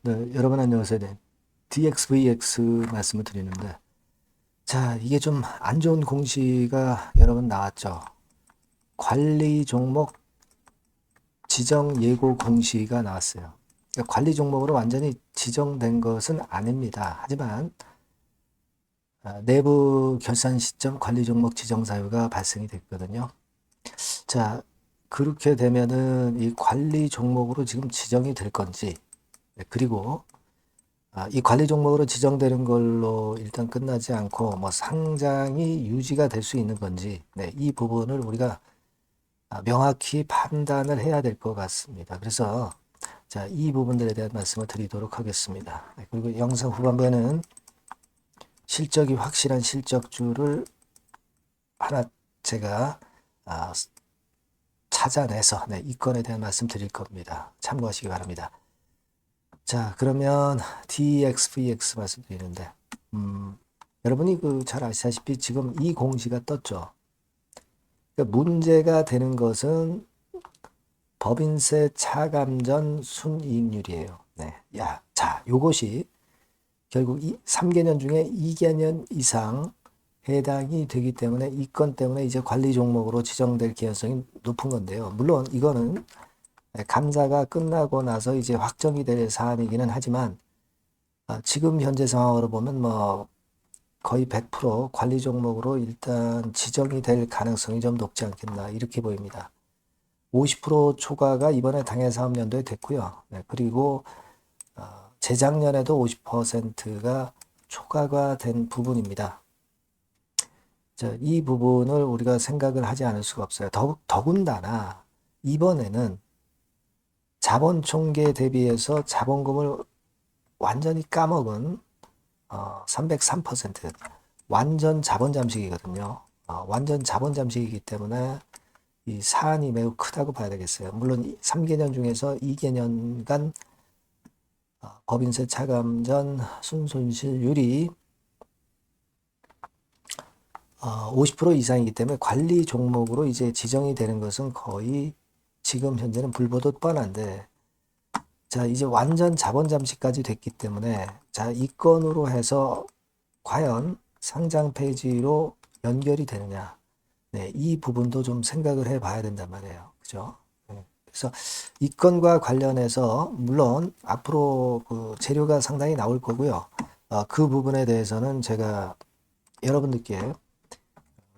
네, 여러분 안녕하세요. 네, DXVX 말씀을 드리는데, 자, 이게 좀 안 좋은 공시가 여러 번 나왔죠. 관리 종목 지정 예고 공시가 나왔어요. 그러니까 관리 종목으로 완전히 지정된 것은 아닙니다. 하지만 내부 결산 시점 관리 종목 지정 사유가 발생이 됐거든요. 자, 그렇게 되면은 이 관리 종목으로 지금 지정이 될 건지, 그리고 이 관리 종목으로 지정되는 걸로 일단 끝나지 않고 뭐 상장이 유지가 될 수 있는 건지, 네, 이 부분을 우리가 명확히 판단을 해야 될 것 같습니다. 그래서 자, 이 부분들에 대한 말씀을 드리도록 하겠습니다. 네, 그리고 영상 후반부에는 실적이 확실한 실적주를 하나 제가 아, 찾아내서 네, 이 건에 대한 말씀 드릴 겁니다. 참고하시기 바랍니다. 자, 그러면 DXVX 말씀드리는데, 여러분이 잘 아시다시피 지금 이 공시가 떴죠. 그러니까 문제가 되는 것은 법인세 차감 전 순이익률이에요. 네. 자, 요것이 결국 3개년 중에 2개년 이상 해당이 되기 때문에 이 건 때문에 이제 관리 종목으로 지정될 개연성이 높은 건데요. 물론 이거는 감사가 끝나고 나서 이제 확정이 될 사안이기는 하지만 지금 현재 상황으로 보면 뭐 거의 100% 관리 종목으로 일단 지정이 될 가능성이 좀 높지 않겠나 이렇게 보입니다. 50% 초과가 이번에 당해사업연도에 됐고요. 네, 그리고 재작년에도 50%가 초과가 된 부분입니다. 자, 이 부분을 우리가 생각을 하지 않을 수가 없어요. 더군다나 이번에는 자본 총계 대비해서 자본금을 완전히 까먹은 303% 완전 자본 잠식이거든요. 완전 자본 잠식이기 때문에 이 사안이 매우 크다고 봐야 되겠어요. 물론 3개년 중에서 2개년간 법인세 차감 전 순손실률이 50% 이상이기 때문에 관리 종목으로 이제 지정이 되는 것은 거의 지금 현재는 불보듯 뻔한데, 자, 이제 완전 자본 잠식까지 됐기 때문에, 자, 이 건으로 해서 과연 상장 폐지로 연결이 되느냐. 네, 이 부분도 좀 생각을 해 봐야 된단 말이에요. 그죠? 네. 그래서 이 건과 관련해서, 물론 앞으로 그 재료가 상당히 나올 거고요. 그 부분에 대해서는 제가 여러분들께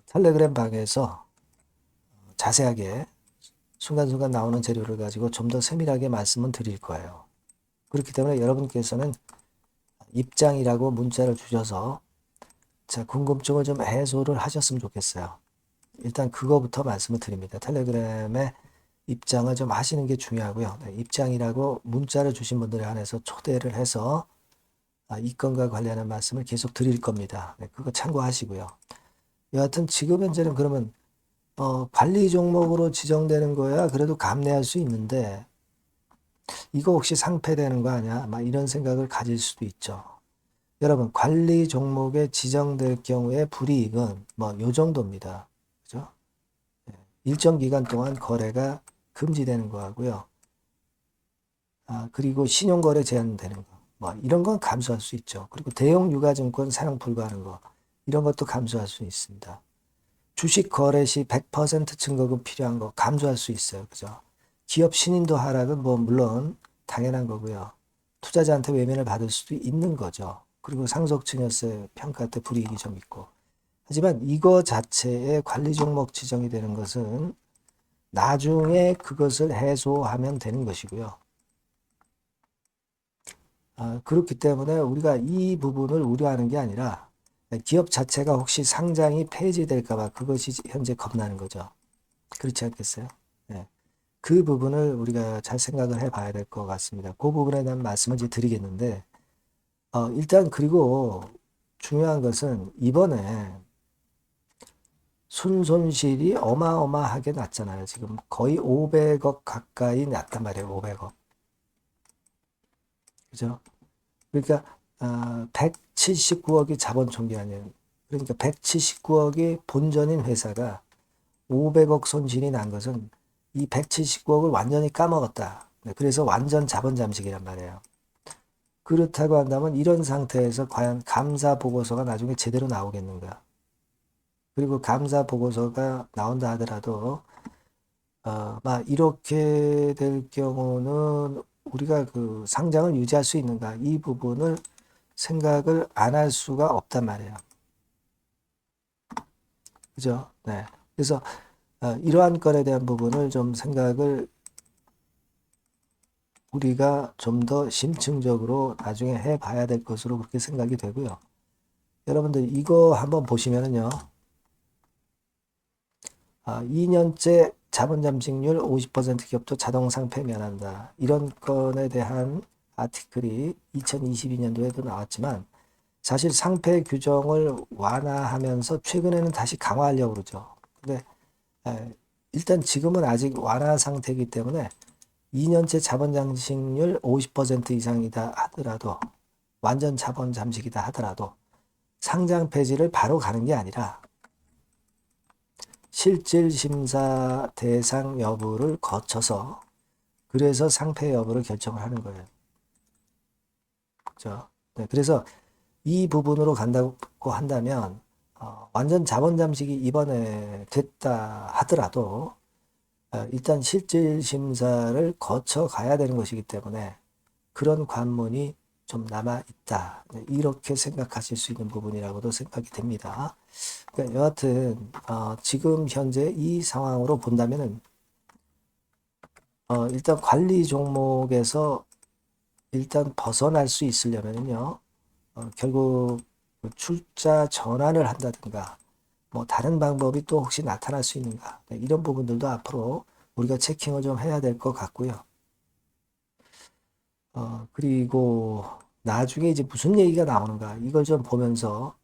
텔레그램 방에서 자세하게 순간순간 나오는 재료를 가지고 좀 더 세밀하게 말씀을 드릴 거예요. 그렇기 때문에 여러분께서는 입장이라고 문자를 주셔서 자, 궁금증을 좀 해소를 하셨으면 좋겠어요. 일단 그거부터 말씀을 드립니다. 텔레그램에 입장을 좀 하시는 게 중요하고요. 네, 입장이라고 문자를 주신 분들에 한해서 초대를 해서 이 건과 관련한 말씀을 계속 드릴 겁니다. 네, 그거 참고하시고요. 여하튼 지금 현재는 그러면 관리 종목으로 지정되는 거야 그래도 감내할 수 있는데 이거 혹시 상폐되는 거 아니야? 막 이런 생각을 가질 수도 있죠. 여러분, 관리 종목에 지정될 경우에 불이익은 뭐 요 정도입니다. 그죠? 일정 기간 동안 거래가 금지되는 거하고요. 그리고 신용거래 제한되는 거. 뭐 이런 건 감수할 수 있죠. 그리고 대형 유가증권 사용 불가하는 거. 이런 것도 감수할 수 있습니다. 주식 거래 시 100% 증거금 필요한 거 감수할 수 있어요. 그죠? 기업 신인도 하락은 뭐 물론 당연한 거고요. 투자자한테 외면을 받을 수도 있는 거죠. 그리고 상속증여세 평가 때 불이익이 좀 있고. 하지만 이거 자체에 관리 종목 지정이 되는 것은 나중에 그것을 해소하면 되는 것이고요. 그렇기 때문에 우리가 이 부분을 우려하는 게 아니라 기업 자체가 혹시 상장이 폐지될까 봐 그것이 현재 겁나는 거죠. 그렇지 않겠어요? 네. 그 부분을 우리가 잘 생각을 해 봐야 될 것 같습니다. 그 부분에 대한 말씀을 이제 드리겠는데, 일단 그리고 중요한 것은 이번에 순손실이 어마어마하게 났잖아요. 지금 거의 500억 가까이 났단 말이에요. 500억. 그죠? 그러니까 179억이 자본 총계 아니에요. 그러니까 179억이 본전인 회사가 500억 손실이 난 것은 이 179억을 완전히 까먹었다. 네, 그래서 완전 자본 잠식이란 말이에요. 그렇다고 한다면 이런 상태에서 과연 감사 보고서가 나중에 제대로 나오겠는가? 그리고 감사 보고서가 나온다 하더라도 막 이렇게 될 경우는 우리가 그 상장을 유지할 수 있는가? 이 부분을 생각을 안 할 수가 없단 말이에요. 그죠? 네. 그래서 이러한 건에 대한 부분을 좀 생각을 우리가 좀 더 심층적으로 나중에 해봐야 될 것으로 그렇게 생각이 되고요. 여러분들 이거 한번 보시면은요. 2년째 자본 잠식률 50% 기업도 자동 상패 면한다. 이런 건에 대한 아티클이 2022년도에도 나왔지만 사실 상패 규정을 완화하면서 최근에는 다시 강화하려고 그러죠. 근데 일단 지금은 아직 완화 상태이기 때문에 2년째 자본 잠식률 50% 이상이다 하더라도 완전 자본 잠식이다 하더라도 상장 폐지를 바로 가는 게 아니라 실질 심사 대상 여부를 거쳐서 그래서 상패 여부를 결정을 하는 거예요. 그렇죠? 네, 그래서 이 부분으로 간다고 한다면 완전 자본 잠식이 이번에 됐다 하더라도 일단 실질 심사를 거쳐 가야 되는 것이기 때문에 그런 관문이 좀 남아 있다. 네, 이렇게 생각하실 수 있는 부분이라고도 생각이 됩니다. 그러니까 여하튼 지금 현재 이 상황으로 본다면은 일단 관리 종목에서 일단 벗어날 수 있으려면요, 결국 출자 전환을 한다든가 뭐 다른 방법이 또 혹시 나타날 수 있는가, 네, 이런 부분들도 앞으로 우리가 체킹을 좀 해야 될 것 같고요. 그리고 나중에 이제 무슨 얘기가 나오는가 이걸 좀 보면서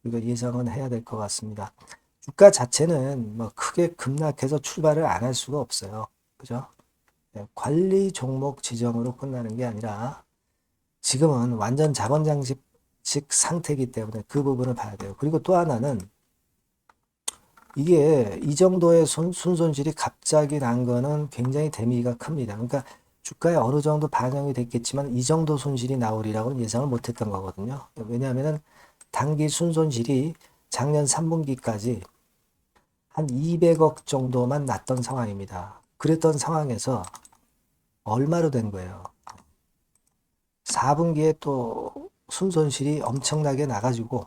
우리가 예상은 해야 될 것 같습니다. 주가 자체는 뭐 크게 급락해서 출발을 안 할 수가 없어요. 그죠? 네, 관리 종목 지정으로 끝나는 게 아니라 지금은 완전 자본 장식 상태이기 때문에 그 부분을 봐야 돼요. 그리고 또 하나는 이게 이 정도의 순손실이 갑자기 난 거는 굉장히 데미지가 큽니다. 그러니까 주가에 어느 정도 반영이 됐겠지만 이 정도 손실이 나오리라고는 예상을 못 했던 거거든요. 왜냐하면 단기 순손실이 작년 3분기까지 한 200억 정도만 났던 상황입니다. 그랬던 상황에서 얼마로 된 거예요? 4분기에 또 순손실이 엄청나게 나가지고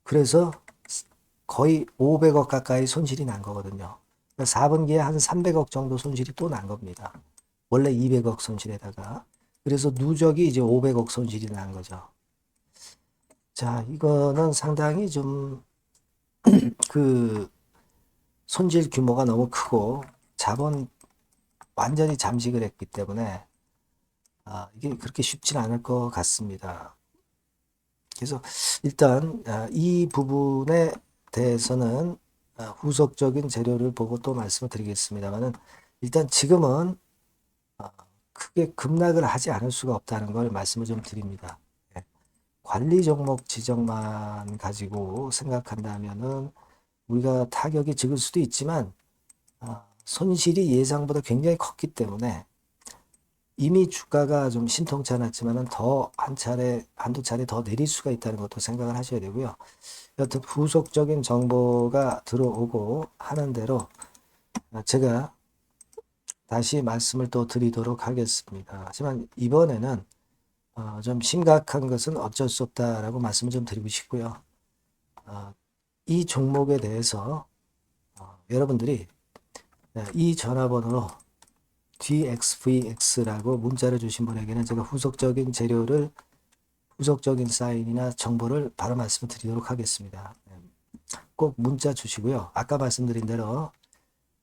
그래서 거의 500억 가까이 손실이 난 거거든요. 4분기에 한 300억 정도 손실이 또 난 겁니다. 원래 200억 손실에다가. 그래서 누적이 이제 500억 손실이 난 거죠. 자, 이거는 상당히 좀 그 손실 규모가 너무 크고 자본 완전히 잠식을 했기 때문에 이게 그렇게 쉽진 않을 것 같습니다. 그래서 일단 이 부분에 대해서는 후속적인 재료를 보고 또 말씀을 드리겠습니다만은 일단 지금은 크게 급락을 하지 않을 수가 없다는 걸 말씀을 좀 드립니다. 예. 관리 종목 지정만 가지고 생각한다면은 우리가 타격이 적을 수도 있지만 손실이 예상보다 굉장히 컸기 때문에 이미 주가가 좀 신통치 않았지만은 더 한두 차례 더 내릴 수가 있다는 것도 생각을 하셔야 되고요. 여튼 후속적인 정보가 들어오고 하는 대로 제가 다시 말씀을 또 드리도록 하겠습니다. 하지만 이번에는 좀 심각한 것은 어쩔 수 없다라고 말씀을 좀 드리고 싶고요. 이 종목에 대해서 여러분들이 이 전화번호로 DXVX라고 문자를 주신 분에게는 제가 후속적인 사인이나 정보를 바로 말씀을 드리도록 하겠습니다. 꼭 문자 주시고요. 아까 말씀드린 대로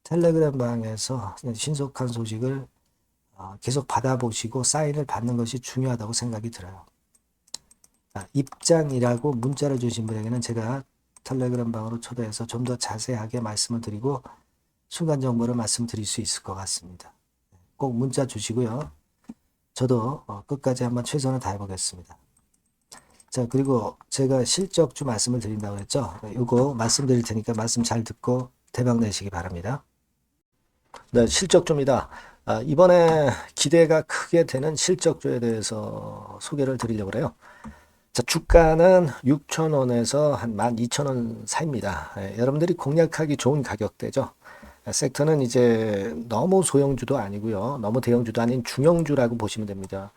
텔레그램 방에서 신속한 소식을 계속 받아보시고 사인을 받는 것이 중요하다고 생각이 들어요. 입장이라고 문자를 주신 분에게는 제가 텔레그램 방으로 초대해서 좀 더 자세하게 말씀을 드리고 순간 정보를 말씀드릴 수 있을 것 같습니다. 꼭 문자 주시고요. 저도 끝까지 한번 최선을 다해보겠습니다. 자, 그리고 제가 실적주 말씀을 드린다고 했죠. 이거 말씀드릴 테니까 말씀 잘 듣고 대박 내시기 바랍니다. 네, 실적주입니다. 이번에 기대가 크게 되는 실적주에 대해서 소개를 드리려고 해요. 자, 주가는 6,000원에서 한 12,000원 사이입니다. 여러분들이 공략하기 좋은 가격대죠. 섹터는 이제 너무 소형주도 아니고요. 너무 대형주도 아닌 중형주라고 보시면 됩니다.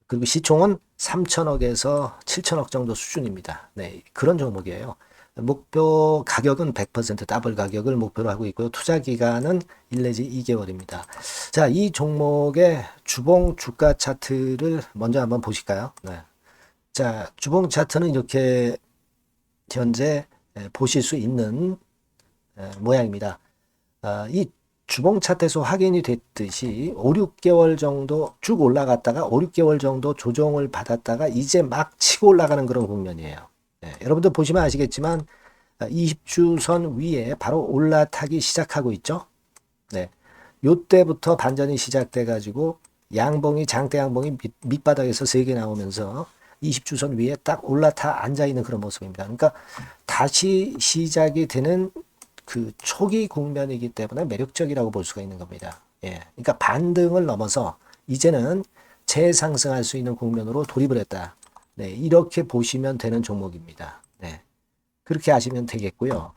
그리고 시총은 3천억에서 7천억 정도 수준입니다. 네, 그런 종목이에요. 목표 가격은 100% 더블 가격을 목표로 하고 있고요. 투자 기간은 1 내지 2개월입니다. 자, 이 종목의 주봉 주가 차트를 먼저 한번 보실까요? 네. 자, 주봉 차트는 이렇게 현재 보실 수 있는 모양입니다. 이 주봉 차트에서 확인이 됐듯이 5, 6개월 정도 쭉 올라갔다가 5, 6개월 정도 조정을 받았다가 이제 막 치고 올라가는 그런 국면이에요. 네, 여러분들 보시면 아시겠지만 20주선 위에 바로 올라타기 시작하고 있죠. 네, 요때부터 반전이 시작돼 가지고 양봉이 장대 양봉이 밑바닥에서 3개 나오면서 20주선 위에 딱 올라타 앉아 있는 그런 모습입니다. 그러니까 다시 시작이 되는 그 초기 국면이기 때문에 매력적이라고 볼 수가 있는 겁니다. 예. 그러니까 반등을 넘어서 이제는 재상승할 수 있는 국면으로 돌입을 했다. 네. 이렇게 보시면 되는 종목입니다. 네. 그렇게 아시면 되겠고요.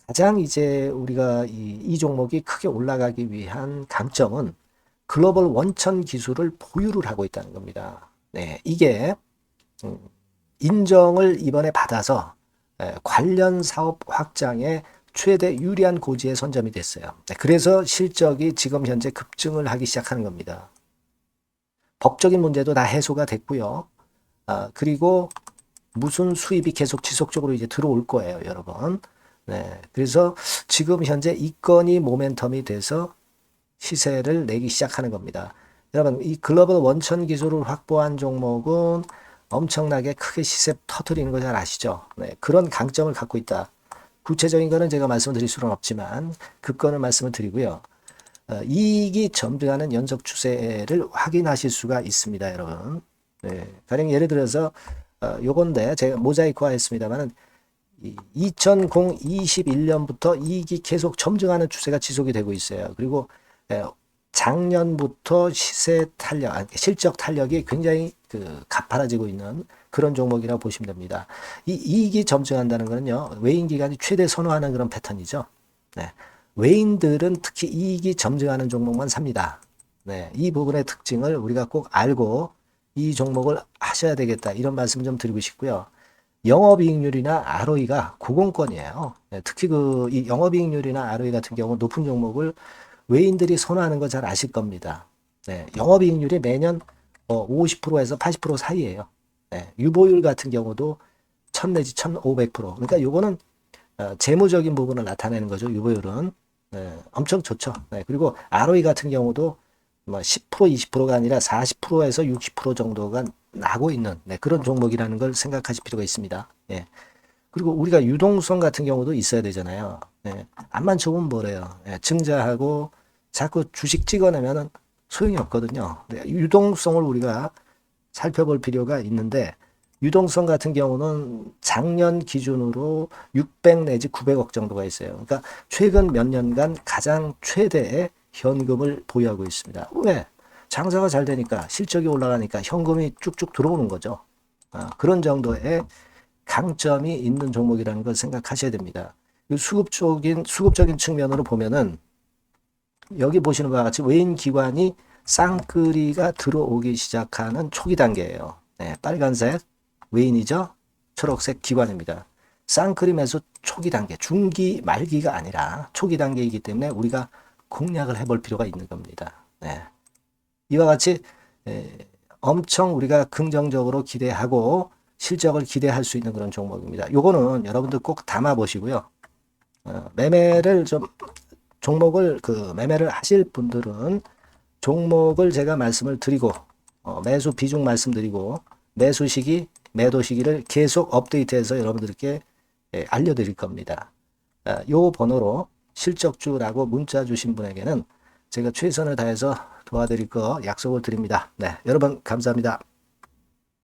가장 이제 우리가 이 종목이 크게 올라가기 위한 강점은 글로벌 원천 기술을 보유를 하고 있다는 겁니다. 네. 이게 인정을 이번에 받아서 관련 사업 확장에 최대 유리한 고지에 선점이 됐어요. 그래서 실적이 지금 현재 급증을 하기 시작하는 겁니다. 법적인 문제도 다 해소가 됐고요. 그리고 무슨 수입이 계속 지속적으로 이제 들어올 거예요, 여러분. 네, 그래서 지금 현재 이 건이 모멘텀이 돼서 시세를 내기 시작하는 겁니다. 여러분, 이 글로벌 원천 기술을 확보한 종목은 엄청나게 크게 시세 터뜨리는 거 잘 아시죠? 네, 그런 강점을 갖고 있다. 구체적인 거는 제가 말씀을 드릴 수는 없지만 그 건을 말씀을 드리고요. 이익이 점등하는 연속 추세를 확인하실 수가 있습니다, 여러분. 네, 가령 예를 들어서 요건데 제가 모자이크화 했습니다만은 2021년부터 이익이 계속 점증하는 추세가 지속이 되고 있어요. 그리고 작년부터 시세 탄력, 실적 탄력이 굉장히 가파라지고 있는 그런 종목이라고 보시면 됩니다. 이 이익이 점증한다는 거는요, 외인 기관이 최대 선호하는 그런 패턴이죠. 네. 외인들은 특히 이익이 점증하는 종목만 삽니다. 네. 이 부분의 특징을 우리가 꼭 알고 이 종목을 하셔야 되겠다. 이런 말씀 좀 드리고 싶고요. 영업이익률이나 ROE가 고공권이에요. 네. 특히 이 영업이익률이나 ROE 같은 경우 높은 종목을 외인들이 선호하는 거 잘 아실 겁니다. 네. 영업이익률이 매년 50%에서 80% 사이에요. 네, 유보율 같은 경우도 1000 내지 1500%. 그러니까 요거는 재무적인 부분을 나타내는 거죠. 유보율은. 네, 엄청 좋죠. 네, 그리고 ROE 같은 경우도 뭐 10% 20%가 아니라 40%에서 60% 정도가 나고 있는 그런 종목이라는 걸 생각하실 필요가 있습니다. 예. 그리고 우리가 유동성 같은 경우도 있어야 되잖아요. 예. 암만 좋으면 뭐래요. 예. 증자하고 자꾸 주식 찍어내면은 소용이 없거든요. 네, 유동성을 우리가 살펴볼 필요가 있는데 유동성 같은 경우는 작년 기준으로 600 내지 900억 정도가 있어요. 그러니까 최근 몇 년간 가장 최대의 현금을 보유하고 있습니다. 왜? 장사가 잘 되니까 실적이 올라가니까 현금이 쭉쭉 들어오는 거죠. 그런 정도의 강점이 있는 종목이라는 걸 생각하셔야 됩니다. 수급적인 측면으로 보면은 여기 보시는 바와 같이 외인 기관이 쌍끌이가 들어오기 시작하는 초기 단계예요. 네, 빨간색 외인이죠. 초록색 기관입니다. 쌍끌이 매수 초기 단계, 중기 말기가 아니라 초기 단계이기 때문에 우리가 공략을 해볼 필요가 있는 겁니다. 네. 이와 같이 엄청 우리가 긍정적으로 기대하고 실적을 기대할 수 있는 그런 종목입니다. 요거는 여러분들 꼭 담아 보시고요. 매매를 좀 종목을 매매를 하실 분들은 종목을 제가 말씀을 드리고 매수 비중 말씀드리고 매수 시기, 매도 시기를 계속 업데이트해서 여러분들께 알려드릴 겁니다. 요 번호로 실적주라고 문자 주신 분에게는 제가 최선을 다해서 도와드릴 거 약속을 드립니다. 네, 여러분 감사합니다.